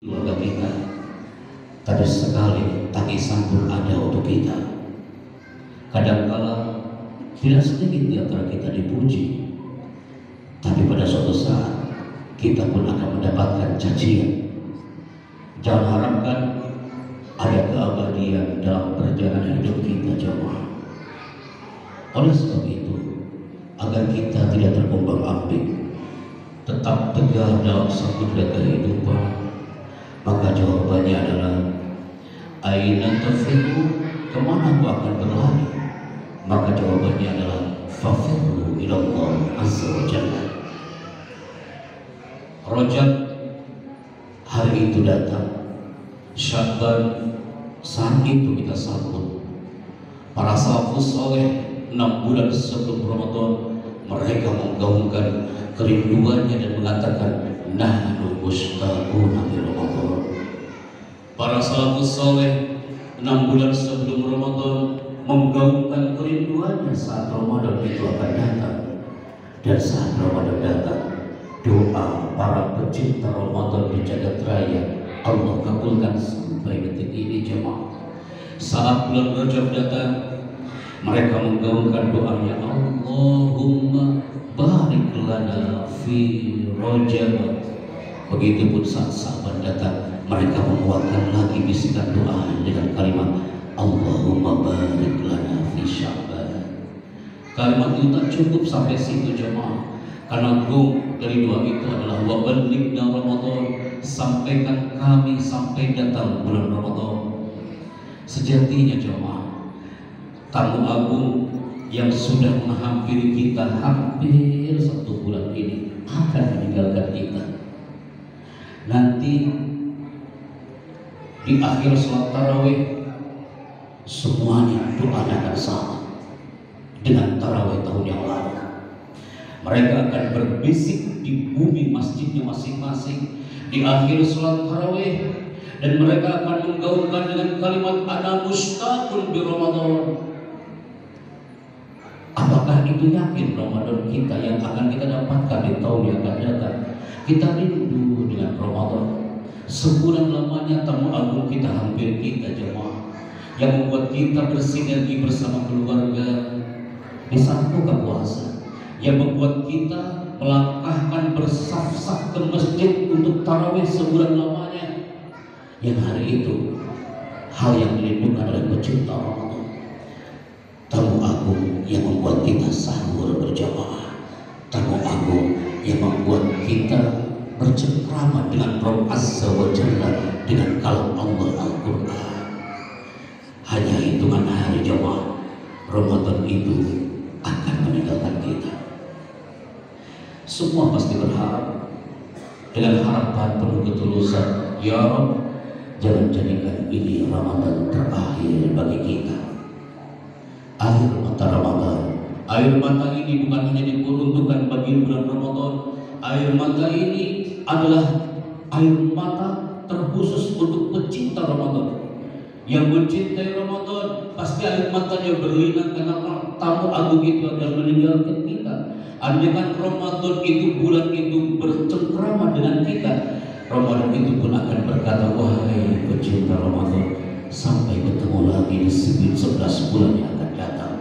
keluarga kita, tapi sekali tangisan pun ada untuk kita. Kadangkala tidak sedikit di antara kita dipuji, tapi pada suatu saat kita pun akan mendapatkan cacian. Jangan harapkan ada keabadian dalam perjalanan hidup kita, jemaah. Oleh sebab itu, agar kita tidak terombang-ambing, tetap tegar dalam samudera kehidupan, maka jawabannya adalah aina tafiru, kemana aku akan berlari? Maka jawabannya adalah fafirru ilallah azza wa jalla. Rajab hari itu datang, Sya'ban saat itu kita sambut. Para salafus saleh 6 bulan sebelum Ramadan mereka menggaungkan kerinduannya dan mengatakan nahnu mushtaquna bi Ramadan. Para salafus saleh 6 bulan sebelum Ramadan menggaungkan kerinduannya saat Ramadan itu akan datang. Dan saat Ramadan datang, doa para pecinta Ramadan di jagat raya Allah kabulkan sampai detik ini, jemaah. Saat bulan Rajab datang, mereka menggaungkan doanya, Allahumma barik lana fi Rajab. Begitupun saat Sya'ban datang, mereka menguatkan lagi bisikan doa dengan kalimat Allahumma barik lana fi Sya'ban. Kalimat itu tak cukup sampai situ, jemaah. Karena gong dari doa itu adalah wa ballighna Ramadan, sampaikan kami sampai datang bulan Ramadan. Sejatinya, jemaah, tamu agung yang sudah menghampiri kita hampir 1 bulan ini akan meninggalkan kita. Nanti di akhir salat tarawih semuanya doanya akan sama dengan tarawih tahun yang lalu. Mereka akan berbisik di bumi masjidnya masing-masing di akhir salat tarawih, dan mereka akan menggaungkan dengan kalimat ana mushtaqun bi Ramadan. Apakah itu yakin Ramadan kita yang akan kita dapatkan di tahun yang akan datang? Kita rindu dengan Ramadan. Sebulan lamanya tamu agung kita hampir kita, jemaah, yang membuat kita bersinergi bersama keluarga di saat buka puasa, yang membuat kita melangkahkan bersaf-saf ke masjid untuk tarawih sebulan lamanya. Yang hari itu hal yang dirindukan oleh pecinta Ramadan, tamu agung yang membuat kita sahur berjamaah, tamu agung yang membuat kita bercengkrama dengan Rabb Azza wa Jalla dengan kalam Allah Al-Quran. Hanya hitungan hari, jemaah, Ramadan itu akan meninggalkan kita. Semua pasti berharap dengan harapan penuh ketulusan, ya Rabb, jangan jadikan ini Ramadan terakhir bagi kita. Air mata Ramadan, air mata ini bukan hanya diperuntukkan bagi bulan Ramadan. Air mata ini adalah air mata terkhusus untuk pecinta Ramadan. Yang mencintai Ramadan pasti air matanya berlinang karena tamu agung itu akan meninggalkan kita. Andaikan Ramadan itu, bulan itu bercengkrama dengan kita, Ramadan itu pun akan berkata, wahai pecinta Ramadan, sampai ketemu lagi di 11 bulan yang akan datang.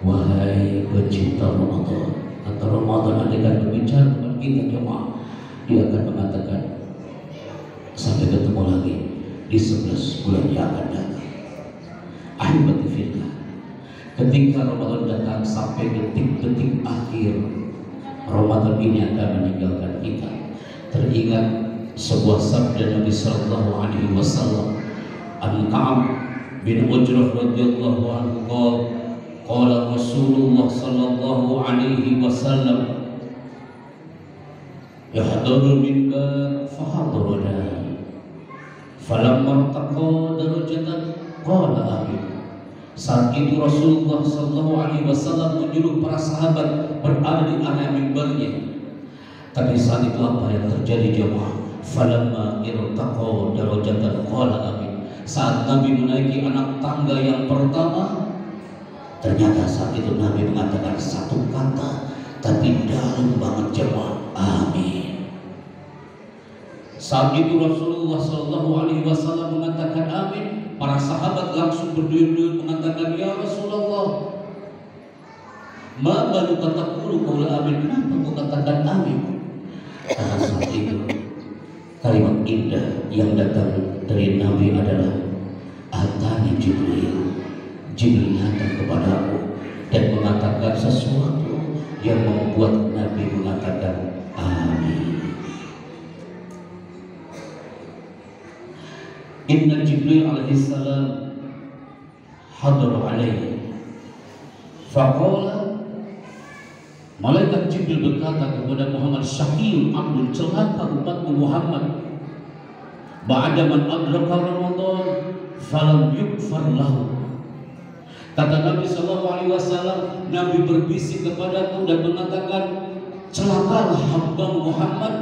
Wahai pecinta Ramadan, kata Ramadan andaikan berbicara dengan kita, jemaah, dia akan mengatakan, sampai ketemu lagi di 11 bulan yang akan datang. Ahibati fillah, ketika Ramadan datang sampai detik-detik akhir Ramadan ini akan meninggalkan kita, teringat sebuah sabda Nabi sallallahu alaihi wasallam, An-Ka'ab bin Ujrah radhiyallahu anhu qala Rasulullah sallallahu alaihi wasallam yahdurul minbar fahadaruna falamma taqa darajatan qala amin. Saat itu Rasulullah sallallahu alaihi wasallam menyuruh para sahabat berada di area mimbarnya. Tapi saat itu apa yang terjadi, jemaah? Falamma irtaqa darajatan qala amin. Saat Nabi menaiki anak tangga yang pertama, ternyata saat itu Nabi mengatakan satu kata, tapi dalam banget, jemaah, amin. Saat itu Rasulullah Shallallahu Alaihi Wasallam mengatakan amin. Para sahabat langsung berduyun-duyun mengatakan, ya Rasulullah, ma baru taqulu qaula amin. Kenapa kau katakan amin? Karena saat itu kalimat indah yang datang dari Nabi adalah atani Jibril. Jibril datang kepadaku dan mengatakan sesuatu yang membuat Nabi mengatakan amin. Inna Jibril alaihissalam hadar alaihi faqala, malaikat Jibril berkata kepada Muhammad, syaqiyun abdul, celaka umatmu Muhammad, ba'da man adraka Ramadan falam yukfar lahu. Kata Nabi sallallahu alaihi wasallam, Nabi berbisik kepadaku dan mengatakan, celakalah hamba Muhammad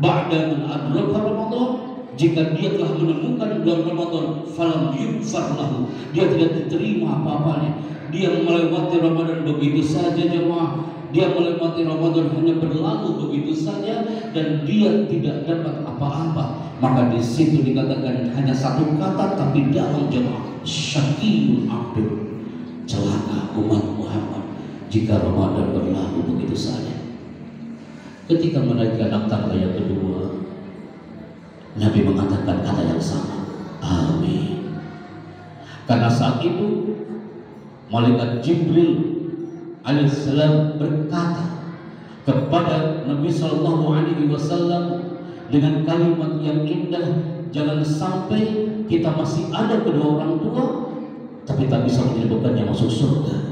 ba'da man adraka Ramadan, jika dia telah menemukan bulan Ramadan, falam yukfar lahu, dia tidak diterima apa-apanya. Dia melewati Ramadan begitu saja jemaah. Dia melewati Ramadan hanya berlalu begitu saja dan dia tidak dapat apa-apa. Maka di situ dikatakan hanya satu kata tapi dalam jemaah, syaqiyul abdul, celaka umat Muhammad jika Ramadan berlalu begitu saja. Ketika menaikkan akta yang kedua, Nabi mengatakan kata yang sama, amin. Karena saat itu malaikat Jibril alaihissalam berkata kepada Nabi Shallallahu Alaihi Wasallam dengan kalimat yang indah, jangan sampai kita masih ada kedua orang tua tapi tak bisa menyebabkannya masuk surga.